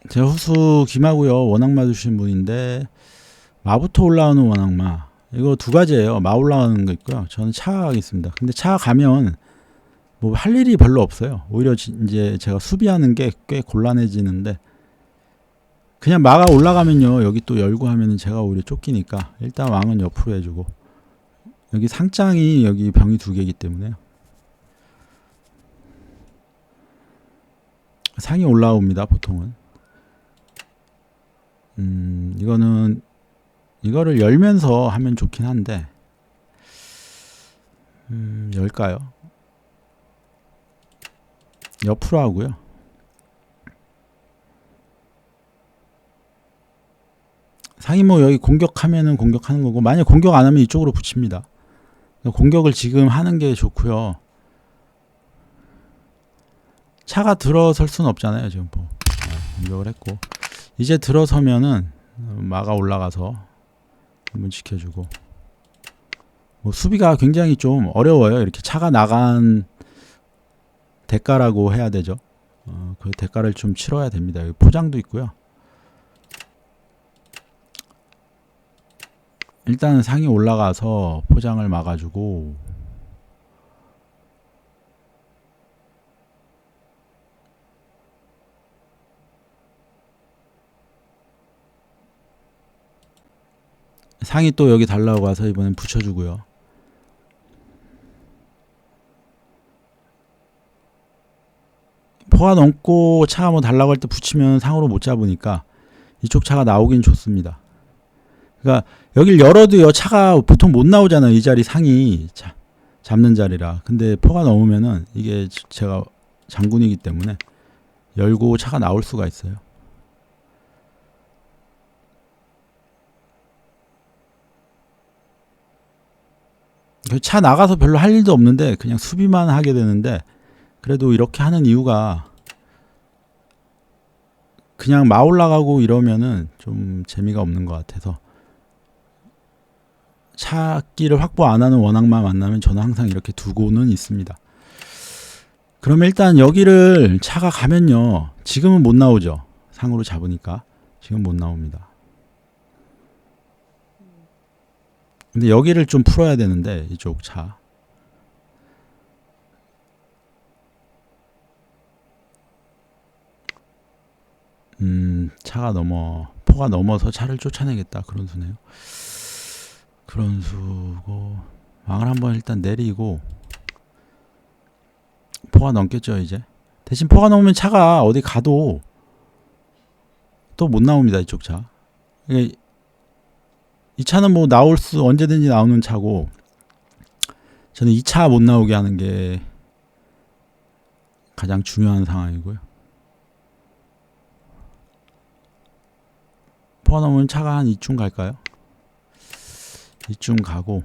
제 후수 김하고요. 원악마 주신 분인데 마부터 올라오는 원악마 이거 두 가지예요. 마 올라가는 거 있고요. 저는 차 가겠습니다. 근데 차 가면 뭐 할 일이 별로 없어요. 오히려 이제 제가 수비하는 게 꽤 곤란해지는데 그냥 마가 올라가면요. 여기 또 열고 하면은 제가 오히려 쫓기니까 일단 왕은 옆으로 해주고 여기 상장이 여기 병이 두 개이기 때문에요. 상이 올라옵니다. 보통은. 이거는 이거를 열면서 하면 좋긴 한데 열까요? 옆으로 하고요. 상이 뭐 여기 공격하면은 공격하는 거고 만약 공격 안 하면 이쪽으로 붙입니다. 공격을 지금 하는 게 좋고요. 차가 들어설 수는 없잖아요. 지금 뭐 공격을 했고 이제 들어서면은 마가 올라가서 한번 지켜주고 뭐 수비가 굉장히 좀 어려워요. 이렇게 차가 나간 대가라고 해야 되죠. 그 대가를 좀 치러야 됩니다. 여기 포장도 있고요. 일단 상이 올라가서 포장을 막아주고 상이 또 여기 달라고 와서 이번엔 붙여주고요. 포가 넘고 차가 뭐 달라고 할 때 붙이면 상으로 못 잡으니까 이쪽 차가 나오긴 좋습니다. 그러니까 여길 열어도요 차가 보통 못 나오잖아요. 이 자리 상이 잡는 자리라. 근데 포가 넘으면은 이게 제가 장군이기 때문에 열고 차가 나올 수가 있어요. 차 나가서 별로 할 일도 없는데 그냥 수비만 하게 되는데 그래도 이렇게 하는 이유가 그냥 마 올라가고 이러면은 좀 재미가 없는 것 같아서 차끼를 확보 안 하는 원악마 만나면 저는 항상 이렇게 두고는 있습니다. 그럼 일단 여기를 차가 가면요. 지금은 못 나오죠. 상으로 잡으니까. 지금 못 나옵니다. 근데 여기를 좀 풀어야 되는데 이쪽 차. 차가 포가 넘어서 차를 쫓아내겠다. 그런 수네요. 그런 수고 왕을 한번 일단 내리고 포가 넘겠죠 이제. 대신 포가 넘으면 차가 어디 가도 또 못 나옵니다. 이쪽 차. 그러니까 이 차는 뭐 언제든지 나오는 차고 저는 이 차 못 나오게 하는 게 가장 중요한 상황이고요. 포가 넘으면 차가 한 이쯤 갈까요? 이쯤 가고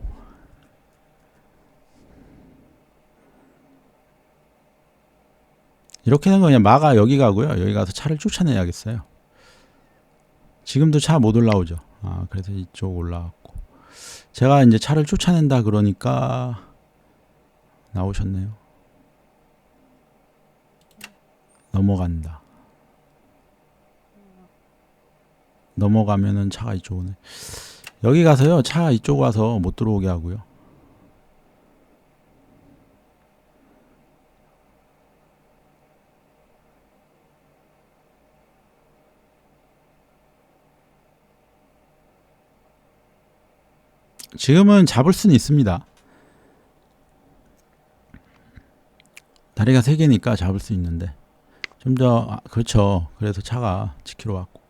이렇게 된 거 그냥 마가 여기 가고요. 여기 가서 차를 쫓아내야겠어요. 지금도 차 못 올라오죠. 그래서 이쪽 올라왔고 제가 이제 차를 쫓아낸다 그러니까 나오셨네요. 넘어간다. 넘어가면은 차가 이쪽 오네. 여기 가서요. 차 이쪽 와서 못 들어오게 하고요. 지금은 잡을 수는 있습니다. 다리가 3개니까 잡을 수 있는데 좀 더 그렇죠. 그래서 차가 지키러 왔고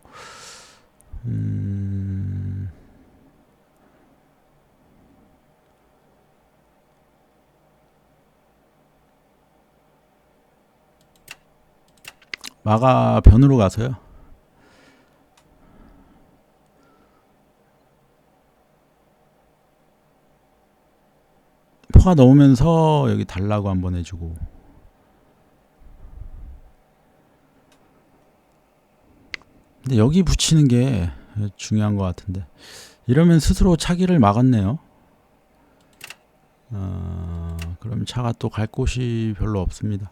마가 변으로 가서요. 포가 넘으면서 여기 달라고 한번 해주고 근데 여기 붙이는 게 중요한 것 같은데 이러면 스스로 차기를 막았네요. 그럼 차가 또 갈 곳이 별로 없습니다.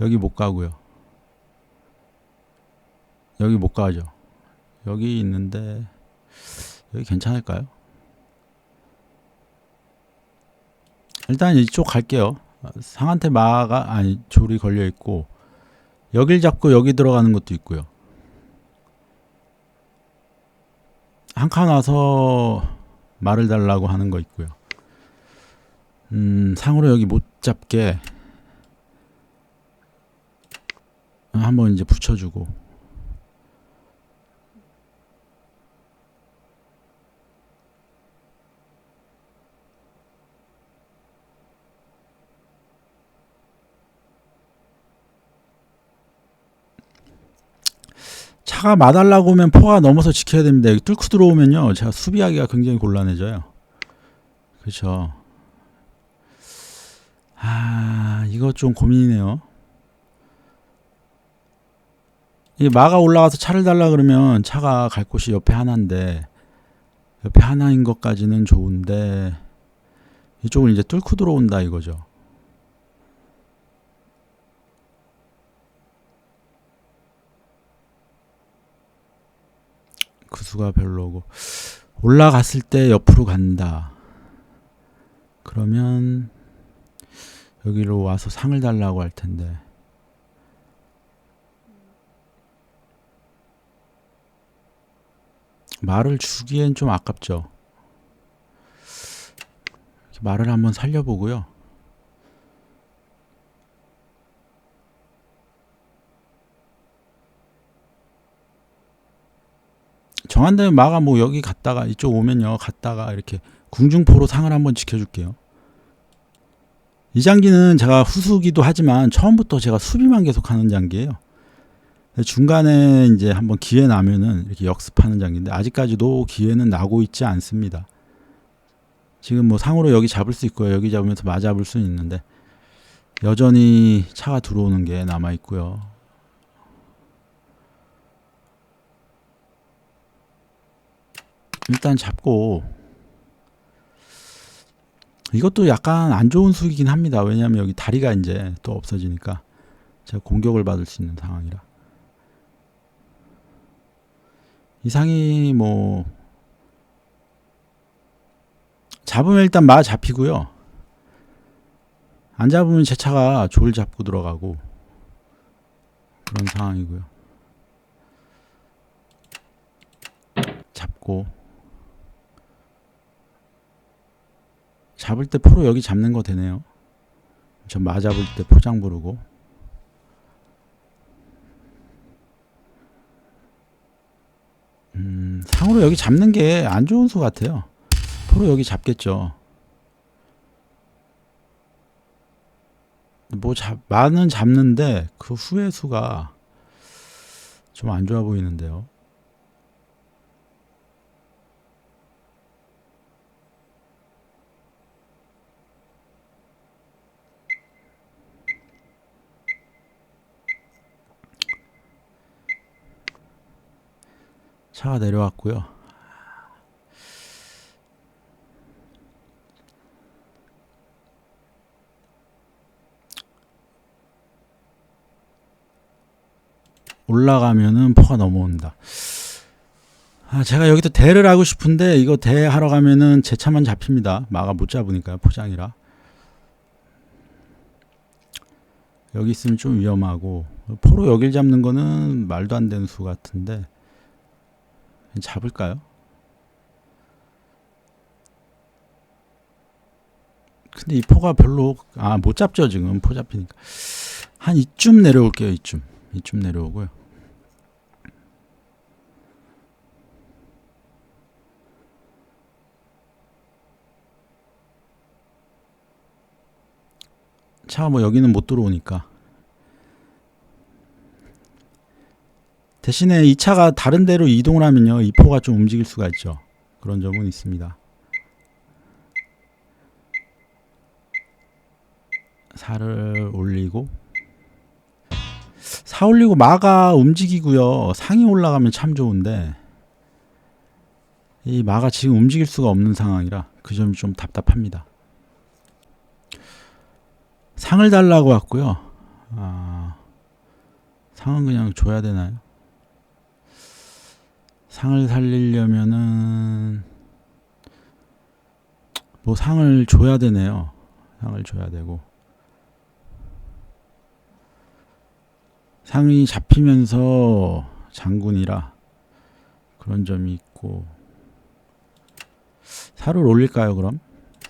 여기 못 가고요. 여기 못 가죠. 여기 있는데 여기 괜찮을까요? 일단 이쪽 갈게요. 상한테 마가 아니 졸이 걸려 있고 여길 잡고 여기 들어가는 것도 있고요. 한 칸 와서 말을 달라고 하는 거 있고요. 상으로 여기 못 잡게 한번 이제 붙여주고 차가 마달라고 오면 포가 넘어서 지켜야 됩니다. 여기 뚫고 들어오면요 제가 수비하기가 굉장히 곤란해져요. 그렇죠. 이거 좀 고민이네요. 이 마가 올라가서 차를 달라 그러면 차가 갈 곳이 옆에 하나인데 옆에 하나인 것까지는 좋은데 이쪽을 이제 뚫고 들어온다 이거죠. 그 수가 별로고 올라갔을 때 옆으로 간다. 그러면 여기로 와서 상을 달라고 할 텐데 말을 주기엔 좀 아깝죠. 말을 한번 살려보고요. 정한 다음에 마가 뭐 여기 갔다가 이쪽 오면요 갔다가 이렇게 궁중포로 상을 한번 지켜줄게요. 이 장기는 제가 후수기도 하지만 처음부터 제가 수비만 계속하는 장기예요. 중간에 이제 한번 기회 나면은 이렇게 역습하는 장기인데 아직까지도 기회는 나고 있지 않습니다. 지금 뭐 상으로 여기 잡을 수 있고요. 여기 잡으면서 마 잡을 수는 있는데 여전히 차가 들어오는 게 남아 있고요. 일단 잡고 이것도 약간 안 좋은 수이긴 합니다. 왜냐하면 여기 다리가 이제 또 없어지니까 제가 공격을 받을 수 있는 상황이라 이 상이 뭐 잡으면 일단 마 잡히고요. 안 잡으면 제 차가 졸 잡고 들어가고 그런 상황이고요. 잡고 잡을 때 포로 여기 잡는 거 되네요. 저 마 잡을 때 포장 부르고 상으로 여기 잡는 게 안 좋은 수 같아요. 포로 여기 잡겠죠. 뭐 마는 잡는데 그 후의 수가 좀 안 좋아 보이는데요. 차가 내려왔고요. 올라가면은 포가 넘어온다. 제가 여기서 대를 하고 싶은데 이거 대 하러 가면은 제 차만 잡힙니다. 마가 못 잡으니까요. 포장이라. 여기 있으면 좀 위험하고 포로 여길 잡는 거는 말도 안 되는 수 같은데 잡을까요? 근데 이 포가 별로 못 잡죠. 지금 포 잡히니까 한 이쯤 내려올게요. 이쯤 내려오고요. 차가 뭐 여기는 못 들어오니까 대신에 이 차가 다른 데로 이동을 하면요 이 포가 좀 움직일 수가 있죠. 그런 점은 있습니다. 4를 올리고 4 올리고 마가 움직이고요. 상이 올라가면 참 좋은데 이 마가 지금 움직일 수가 없는 상황이라 그 점이 좀 답답합니다. 상을 달라고 왔고요. 상은 그냥 줘야 되나요? 상을 살리려면은 뭐 상을 줘야 되네요. 상을 줘야 되고 상이 잡히면서 장군이라 그런 점이 있고 살을 올릴까요? 그럼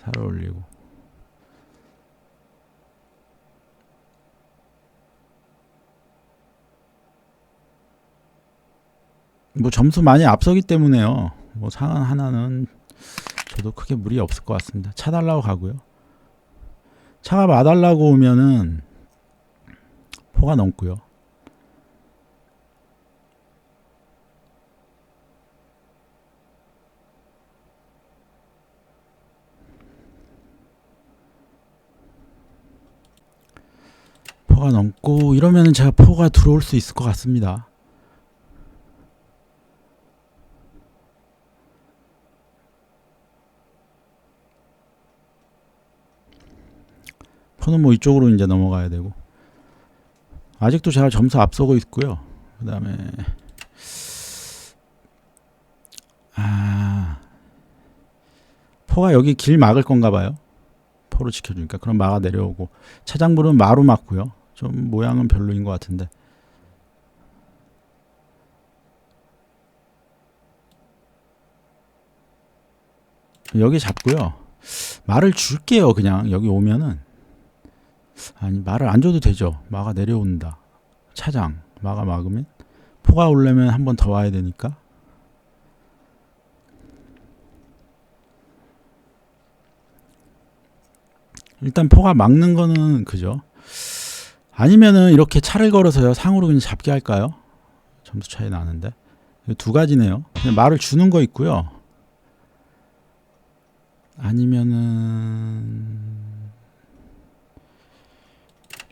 살을 올리고 뭐 점수 많이 앞서기 때문에요. 뭐 상은 하나는 저도 크게 무리 없을 것 같습니다. 차 달라고 가고요. 차가 마달라고 오면은 포가 넘고요. 포가 넘고 이러면은 제가 포가 들어올 수 있을 것 같습니다. 포는 뭐 이쪽으로 이제 넘어가야 되고 아직도 제가 점수 앞서고 있고요. 그 다음에 포가 여기 길 막을 건가 봐요. 포로 지켜주니까 그럼 마가 내려오고 차장불은 마로 막고요. 좀 모양은 별로인 것 같은데 여기 잡고요. 말을 줄게요. 그냥 여기 오면은 아니 말을 안 줘도 되죠. 마가 내려온다. 차장 마가 막으면 포가 오려면 한 번 더 와야 되니까 일단 포가 막는 거는 그죠. 아니면은 이렇게 차를 걸어서요 상으로 그냥 잡게 할까요? 점수 차이 나는데 두 가지네요. 그냥 말을 주는 거 있고요. 아니면은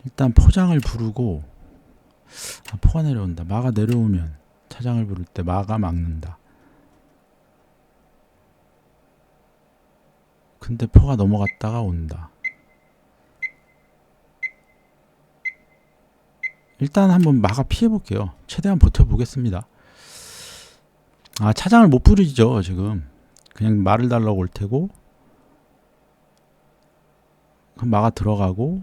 일단 포장을 부르고 포가 내려온다. 마가 내려오면 차장을 부를 때 마가 막는다. 근데 포가 넘어갔다가 온다. 일단 한번 마가 피해볼게요. 최대한 버텨보겠습니다. 차장을 못 부르죠 지금. 그냥 말을 달라고 올 테고 그럼 마가 들어가고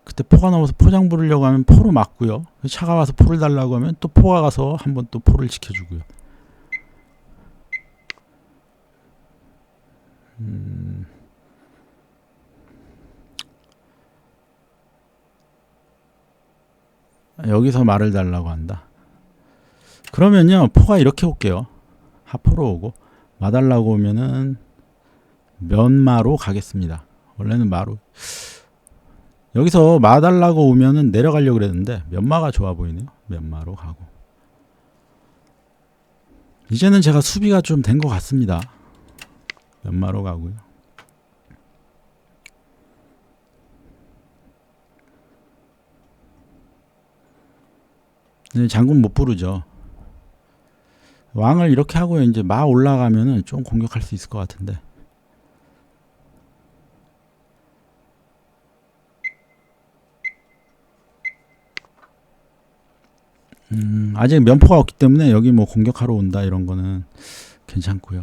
그때 포가 나와서 포장 부르려고 하면 포로 막고요. 차가 와서 포를 달라고 하면 또 포가 가서 한번 또 포를 지켜주고요. 여기서 말을 달라고 한다. 그러면요 포가 이렇게 올게요. 하포로 오고 마 달라고 오면은 면마로 가겠습니다. 원래는 마로 여기서 마 달라고 오면은 내려가려고 그랬는데 면마가 좋아 보이네요. 면마로 가고 이제는 제가 수비가 좀 된 것 같습니다. 면마로 가고요. 장군 못 부르죠. 왕을 이렇게 하고요. 이제 마 올라가면은 좀 공격할 수 있을 것 같은데. 아직 면포가 없기 때문에 여기 뭐 공격하러 온다 이런 거는 괜찮고요.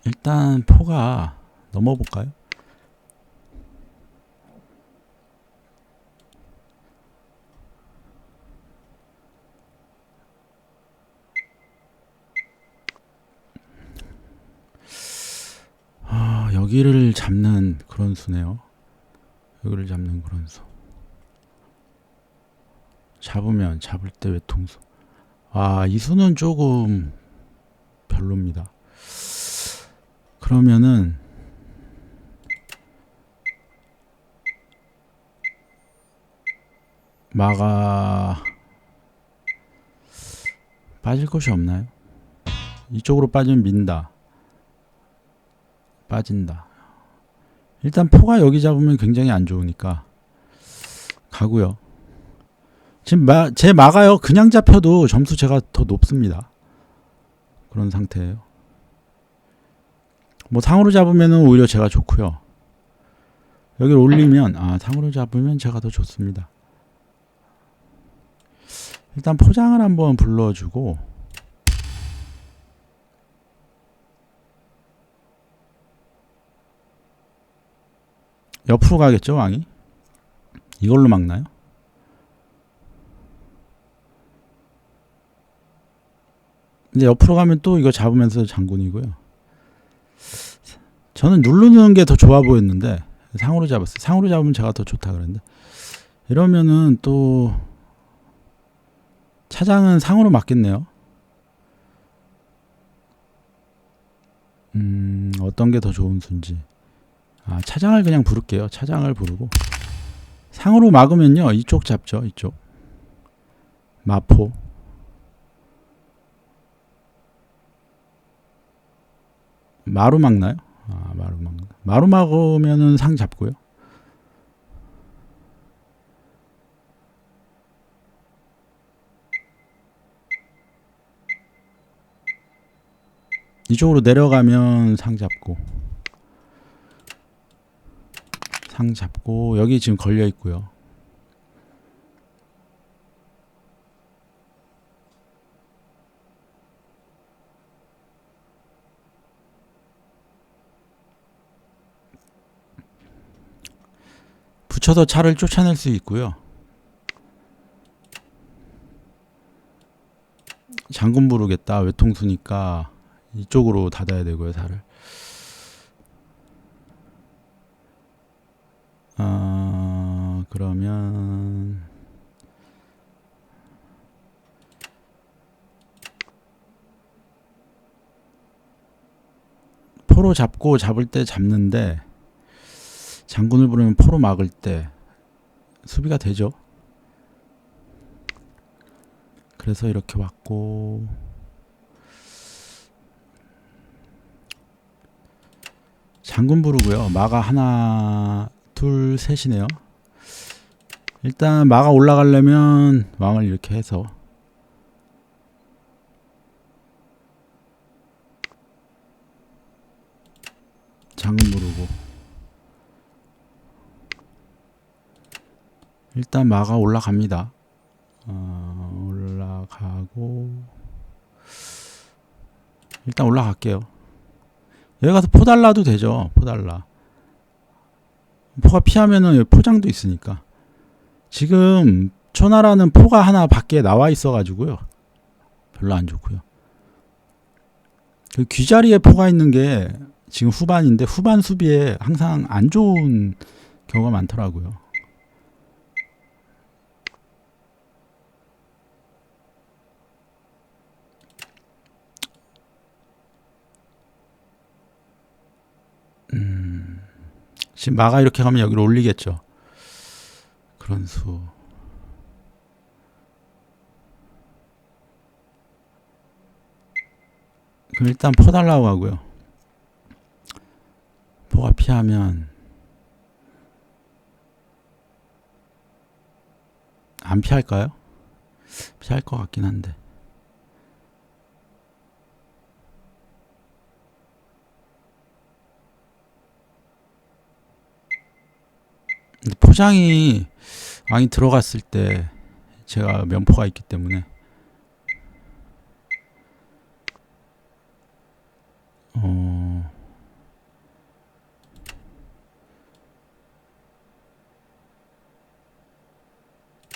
일단 포가 넘어볼까요? 여기를 잡는 그런 수네요. 여기를 잡는 그런 수. 잡으면 잡을 때 외통수. 이 수는 조금 별로입니다. 그러면은 마가 빠질 곳이 없나요? 이쪽으로 빠지면 민다. 빠진다. 일단 포가 여기 잡으면 굉장히 안 좋으니까 가고요. 지금 제 마가요 그냥 잡혀도 점수 제가 더 높습니다. 그런 상태예요. 뭐 상으로 잡으면은 오히려 제가 좋고요. 여기를 올리면 상으로 잡으면 제가 더 좋습니다. 일단 포장을 한번 불러주고 옆으로 가겠죠, 왕이? 이걸로 막나요? 근데 옆으로 가면 또 이거 잡으면서 장군이고요. 저는 누르는 게 더 좋아 보였는데 상으로 잡았어요. 상으로 잡으면 제가 더 좋다 그랬는데 이러면은 또 차장은 상으로 맞겠네요. 어떤 게 더 좋은 수인지. 차장을 그냥 부를게요. 차장을 부르고 상으로 막으면요 이쪽 잡죠. 이쪽 마포. 마루 막나요? 마루 막으면은 상 잡고요. 이쪽으로 내려가면 상 잡고 여기 지금 걸려 있고요. 붙여서 차를 쫓아낼 수 있고요. 장군 부르겠다. 외통수니까 이쪽으로 닫아야 되고요. 살을. 그러면 포로 잡고 잡을 때 잡는데 장군을 부르면 포로 막을 때 수비가 되죠. 그래서 이렇게 왔고 장군 부르고요. 마가 하나 둘 셋이네요. 일단 마가 올라가려면 왕을 이렇게 해서 장군 부르고 일단 마가 올라갑니다. 올라가고 일단 올라갈게요. 여기 가서 포 달라도 되죠. 포 달라. 포가 피하면은 여기 포장도 있으니까. 지금 초나라는 포가 하나 밖에 나와 있어 가지고요. 별로 안 좋고요. 그 귀자리에 포가 있는 게 지금 후반인데 후반 수비에 항상 안 좋은 경우가 많더라고요. 지금 마가 이렇게 가면 여기로 올리겠죠. 그런 수. 그럼 일단 포 달라고 하고요. 포가 피하면 안 피할까요? 피할 것 같긴 한데. 근데 포장이 왕이 들어갔을 때 제가 면포가 있기 때문에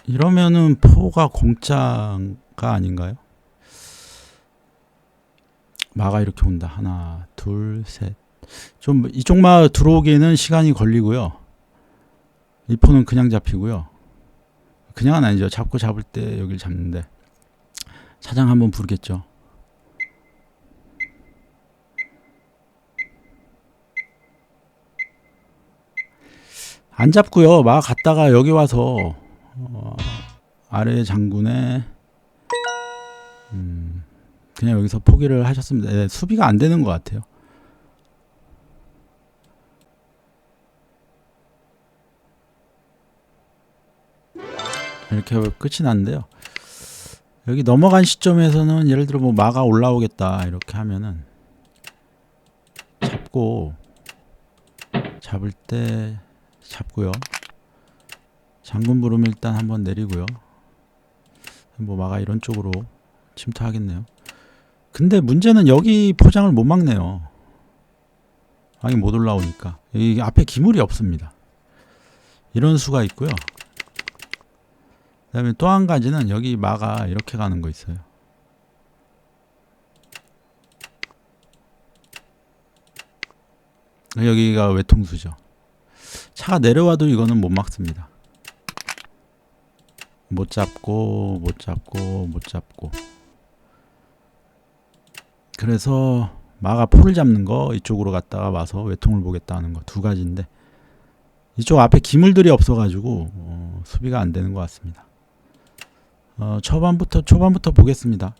이러면은 포가 공짜가 아닌가요? 마가 이렇게 온다. 하나, 둘, 셋. 좀 이쪽 마 들어오기에는 시간이 걸리고요. 이 포는 그냥 잡히고요. 그냥은 아니죠. 잡고 잡을 때 여기를 잡는데 차장 한번 부르겠죠. 안 잡고요. 마 갔다가 여기 와서 아래 장군에 그냥 여기서 포기를 하셨습니다. 네, 수비가 안 되는 것 같아요. 이렇게 끝이 났는데요. 여기 넘어간 시점에서는 예를 들어 뭐 마가 올라오겠다 이렇게 하면은 잡고 잡을 때 잡고요. 장군 부름 일단 한번 내리고요. 뭐 마가 이런 쪽으로 침투하겠네요. 근데 문제는 여기 포장을 못 막네요. 왕이 못 올라오니까. 여기 앞에 기물이 없습니다. 이런 수가 있고요. 그 다음에 또 한 가지는 여기 마가 이렇게 가는 거 있어요. 여기가 외통수죠. 차가 내려와도 이거는 못 막습니다. 못 잡고 못 잡고 못 잡고. 그래서 마가 포를 잡는 거 이쪽으로 갔다가 와서 외통을 보겠다 하는 거 두 가지인데 이쪽 앞에 기물들이 없어가지고 수비가 안 되는 것 같습니다. 초반부터 보겠습니다.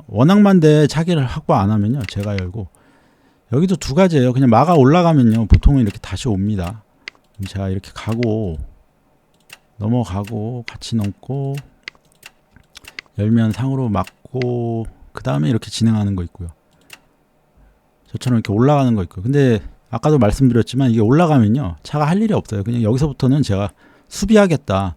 원앙만대 차기를 확보 안 하면요 제가 열고 여기도 두 가지예요. 그냥 마가 올라가면요 보통은 이렇게 다시 옵니다. 그럼 제가 이렇게 가고 넘어가고 같이 넘고 열면 상으로 막고 그 다음에 이렇게 진행하는 거 있고요. 저처럼 이렇게 올라가는 거 있고요. 근데 아까도 말씀드렸지만 이게 올라가면요 차가 할 일이 없어요. 그냥 여기서부터는 제가 수비하겠다.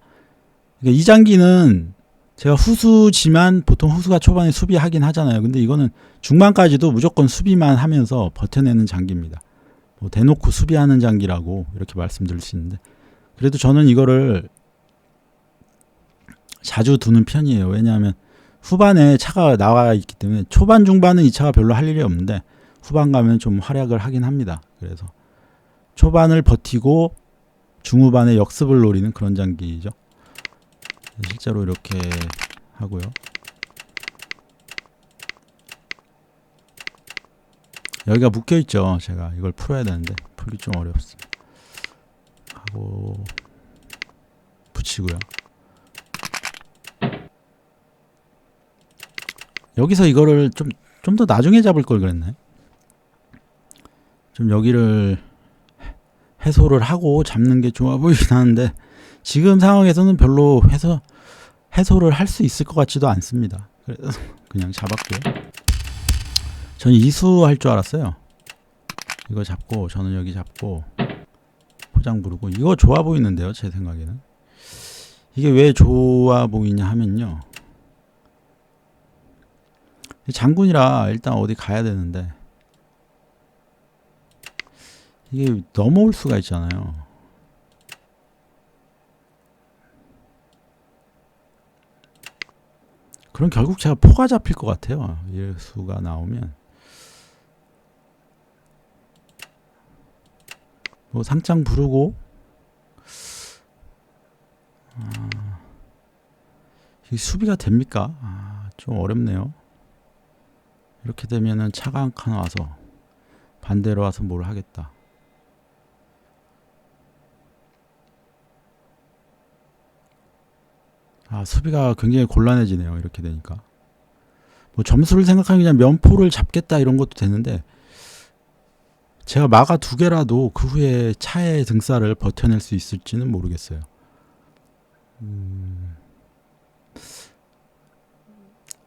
그러니까 이 장기는 제가 후수지만 보통 후수가 초반에 수비하긴 하잖아요. 근데 이거는 중반까지도 무조건 수비만 하면서 버텨내는 장기입니다. 뭐 대놓고 수비하는 장기라고 이렇게 말씀드릴 수 있는데 그래도 저는 이거를 자주 두는 편이에요. 왜냐하면 후반에 차가 나와 있기 때문에 초반 중반은 이 차가 별로 할 일이 없는데 후반 가면 좀 활약을 하긴 합니다. 그래서 초반을 버티고 중후반에 역습을 노리는 그런 장기죠. 실제로 이렇게 하고요. 여기가 묶여 있죠. 제가 이걸 풀어야 되는데 풀기 좀 어렵습니다. 하고 붙이고요. 여기서 이거를 좀 더 나중에 잡을 걸 그랬네. 좀 여기를 해소를 하고 잡는 게 좋아 보이긴 하는데 지금 상황에서는 별로 해소를 할 수 있을 것 같지도 않습니다. 그래서 그냥 잡았고요. 전 이수할 줄 알았어요. 이거 잡고 저는 여기 잡고 포장 부르고 이거 좋아 보이는데요. 제 생각에는. 이게 왜 좋아 보이냐 하면요. 장군이라 일단 어디 가야 되는데 이게 넘어올 수가 있잖아요. 그럼 결국 제가 포가 잡힐 것 같아요. 일수가 나오면. 뭐 상장 부르고 이 수비가 됩니까? 좀 어렵네요. 이렇게 되면은 차가 한 칸 와서 반대로 와서 뭘 하겠다. 수비가 굉장히 곤란해지네요. 이렇게 되니까. 뭐 점수를 생각하면 그냥 면포를 잡겠다 이런 것도 되는데 제가 마가 두 개라도 그 후에 차의 등살을 버텨낼 수 있을지는 모르겠어요.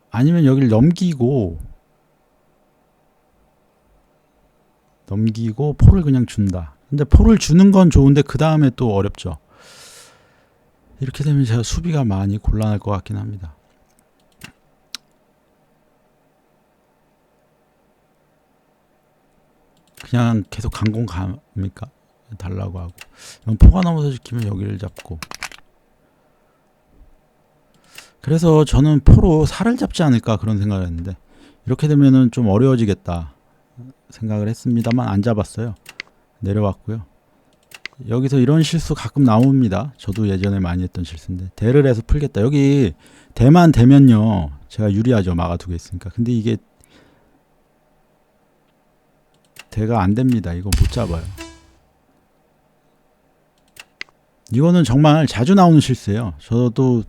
아니면 여기를 넘기고 포를 그냥 준다. 근데 포를 주는 건 좋은데 그 다음에 또 어렵죠. 이렇게 되면 제가 수비가 많이 곤란할 것 같긴 합니다. 그냥 계속 강공 갑니까? 달라고 하고. 포가 넘어서 지키면 여기를 잡고. 그래서 저는 포로 살을 잡지 않을까 그런 생각을 했는데 이렇게 되면은 좀 어려워지겠다 생각을 했습니다만 안 잡았어요. 내려왔고요. 여기서 이런 실수 가끔 나옵니다. 저도 예전에 많이 했던 실수인데 대를 해서 풀겠다. 여기 대만 되면요 제가 유리하죠. 마가 두 개 있으니까. 근데 이게 대가 안 됩니다. 이거 못 잡아요. 이거는 정말 자주 나오는 실수예요. 저도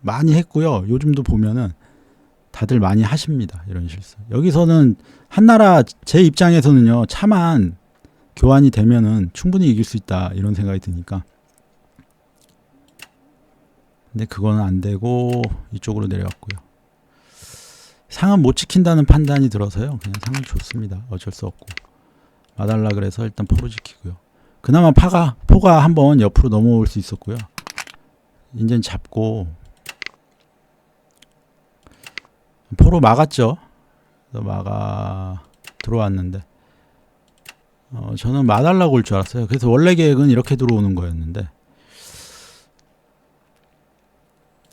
많이 했고요. 요즘도 보면은 다들 많이 하십니다. 이런 실수. 여기서는 한나라 제 입장에서는요. 차만 교환이 되면은 충분히 이길 수 있다. 이런 생각이 드니까. 근데 그거는 안 되고 이쪽으로 내려왔고요. 상은 못 지킨다는 판단이 들어서요. 그냥 상을 줬습니다. 어쩔 수 없고. 마달라 그래서 일단 포로 지키고요. 그나마 포가 한번 옆으로 넘어올 수 있었고요. 이제는 잡고 포로 막았죠. 막아 들어왔는데 저는 마달라고 올 줄 알았어요. 그래서 원래 계획은 이렇게 들어오는 거였는데,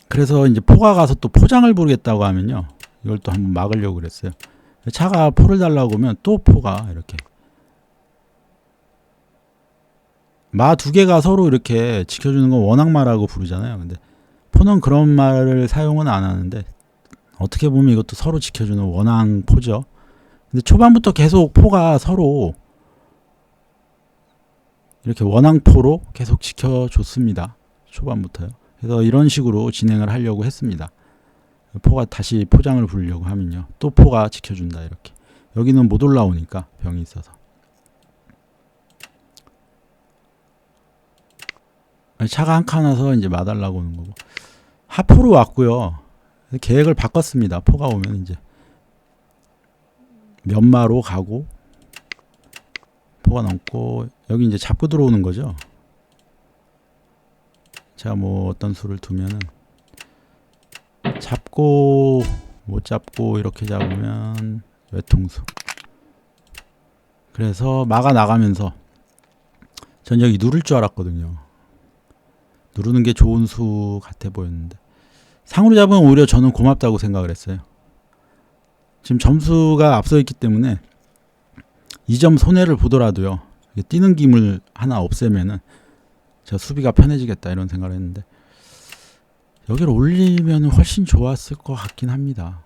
그래서 이제 포가 가서 또 포장을 부르겠다고 하면요, 이걸 또 한번 막으려고 그랬어요. 차가 포를 달라고 하면 또 포가 이렇게 마 두 개가 서로 이렇게 지켜주는 건 원앙마라고 부르잖아요. 근데 포는 그런 말을 사용은 안 하는데, 어떻게 보면 이것도 서로 지켜주는 원앙포죠. 근데 초반부터 계속 포가 서로 이렇게 원앙포로 계속 지켜줬습니다. 초반부터요. 그래서 이런 식으로 진행을 하려고 했습니다. 포가 다시 포장을 부르려고 하면요, 또 포가 지켜준다. 이렇게 여기는 못 올라오니까 병이 있어서 차가 한 칸 와서 이제 마달라고 오는 거고, 하포로 왔고요. 계획을 바꿨습니다. 포가 오면 이제 면마로 가고 포가 넘고 여기 이제 잡고 들어오는 거죠. 제가 뭐 어떤 수를 두면은 잡고 못 잡고 이렇게 잡으면 외통수. 그래서 막아 나가면서 전 여기 누를 줄 알았거든요. 누르는 게 좋은 수 같아 보였는데, 상으로 잡으면 오히려 저는 고맙다고 생각을 했어요. 지금 점수가 앞서 있기 때문에 2점 손해를 보더라도요, 뛰는 기물 하나 없애면은 저 수비가 편해지겠다 이런 생각을 했는데, 여기를 올리면 훨씬 좋았을 것 같긴 합니다.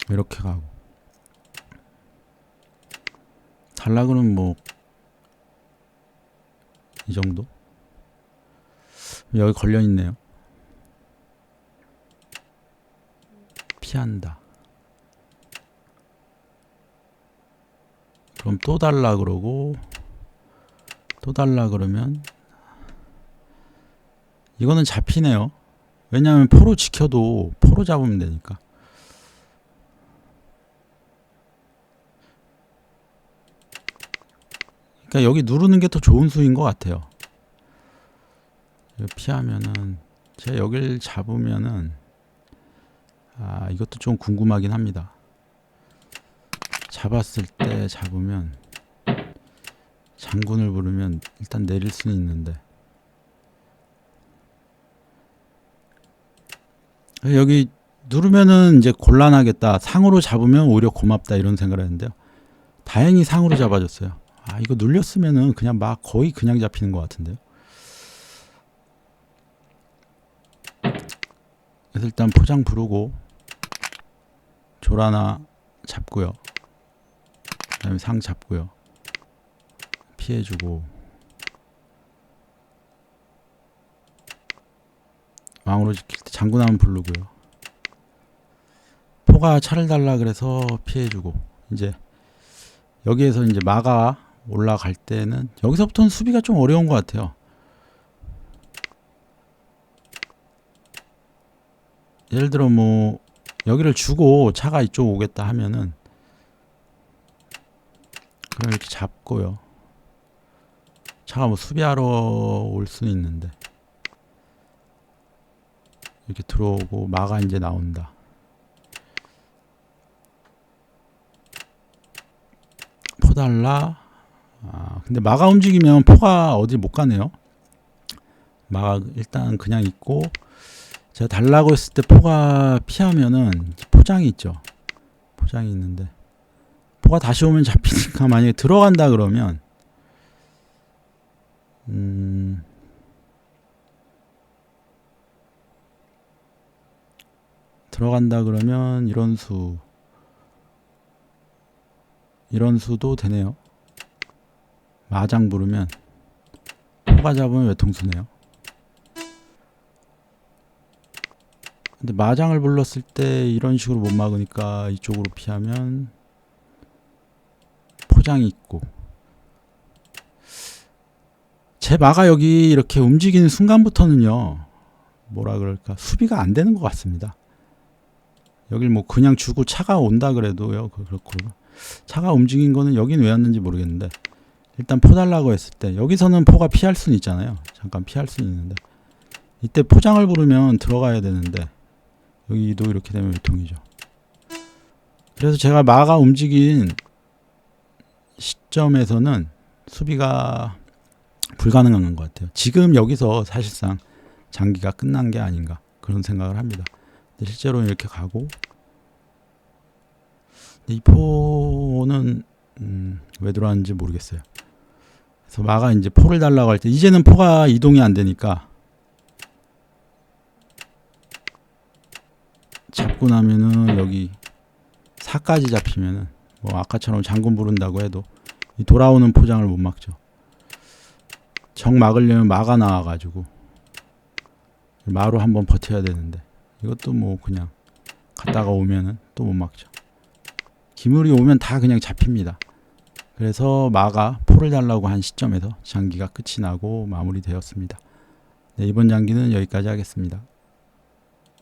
이렇게 가고 달라 그러면 뭐 이 정도? 여기 걸려 있네요. 피한다. 그럼 또 달라 그러고 또 달라 그러면 이거는 잡히네요. 왜냐하면 포로 지켜도 포로 잡으면 되니까. 그러니까 여기 누르는 게 더 좋은 수인 것 같아요. 피하면은 제가 여길 잡으면은 이것도 좀 궁금하긴 합니다. 잡았을 때 잡으면 장군을 부르면 일단 내릴 수는 있는데, 여기 누르면은 이제 곤란하겠다. 상으로 잡으면 오히려 고맙다 이런 생각을 했는데요. 다행히 상으로 잡아줬어요. 이거 눌렸으면은 그냥 막 거의 그냥 잡히는 것 같은데요. 그래서 일단 포장 부르고 조라나 잡고요. 그 다음에 상 잡고요. 피해주고 왕으로 지킬 때 장군 한번 부르고요. 포가 차를 달라 그래서 피해주고, 이제 여기에서 이제 마가 올라갈 때는 여기서부터는 수비가 좀 어려운 것 같아요. 예를 들어 뭐 여기를 주고 차가 이쪽 오겠다 하면은 그럼 이렇게 잡고요. 차가 뭐 수비하러 올 수는 있는데 이렇게 들어오고 마가 이제 나온다. 포 달라. 근데 마가 움직이면 포가 어디 못 가네요. 마가 일단 그냥 있고, 제가 달라고 했을 때 포가 피하면은 포장이 있죠. 포장이 있는데 포가 다시 오면 잡히니까, 만약에 들어간다 그러면 이런 수도 되네요. 마장 부르면 포가 잡으면 외통수네요. 근데 마장을 불렀을 때 이런 식으로 못 막으니까 이쪽으로 피하면 포장이 있고, 제 마가 여기 이렇게 움직이는 순간부터는요, 뭐라 그럴까, 수비가 안 되는 것 같습니다. 여길 뭐 그냥 주고 차가 온다 그래도요. 그렇고 차가 움직인 거는 여긴 왜 왔는지 모르겠는데 일단 포 달라고 했을 때 여기서는 포가 피할 수는 있잖아요. 잠깐 피할 수는 있는데 이때 포장을 부르면 들어가야 되는데 여기도 이렇게 되면 유통이죠. 그래서 제가 마가 움직인 시점에서는 수비가 불가능한 것 같아요. 지금 여기서 사실상 장기가 끝난 게 아닌가 그런 생각을 합니다. 근데 실제로 이렇게 가고 이 포는 왜 들어왔는지 모르겠어요. 그래서 마가 이제 포를 달라고 할 때 이제는 포가 이동이 안 되니까 잡고 나면은 여기 4까지 잡히면은 뭐 아까처럼 장군 부른다고 해도 이 돌아오는 포장을 못 막죠. 정 막으려면 마가 나와가지고 마로 한번 버텨야 되는데 이것도 뭐 그냥 갔다가 오면은 또 못 막죠. 기물이 오면 다 그냥 잡힙니다. 그래서 마가 포를 달라고 한 시점에서 장기가 끝이 나고 마무리되었습니다. 네, 이번 장기는 여기까지 하겠습니다.